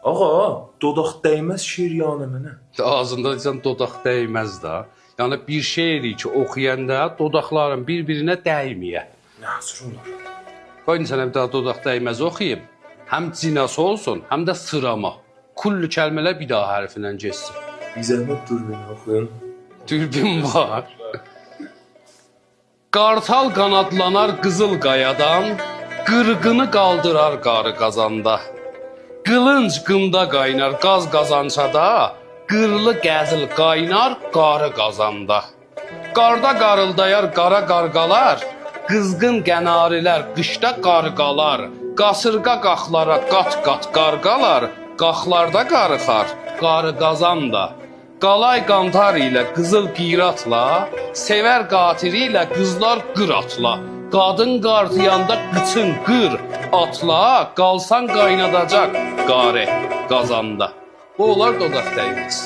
Ağa, dodaq dəymez şiryanı mənə. Ağzında deyirsən dodaq dəyməz də. Yəni bir şeiri ki oxuyanda dodaqların bir-birinə dəyməyə. Nasır olur? Qoyun sənə bir daha dodaq dəyməz oxuyum. Həm cinası olsun, həm də sırama. Kullu kəlmələr bir daha hərfindən geçsin. Bir zəhmət dur beni oxuyun. Dürbün var. Qartal qanadlanar qızıl qayadan, qırğını qaldırar qarı qazanda. Qılınc qında qaynar qaz qazançada, qırlı qəzil qaynar qarı qazanda. Qarda qarıldayar qara qarqalar, qızğın qənarilər qışda qarqalar. Qasırqa qaxlara qat-qat qarqalar, qaxlarda qarıxar qarı qazanda. Qalay qantar ilə qızıl qiratla, sevər qatiri ilə qızlar qır atla. Qadın qartıyanda qıçın qır atla, qalsan qaynadacaq qarı qazanda. Bu olar dodaq dəyməz.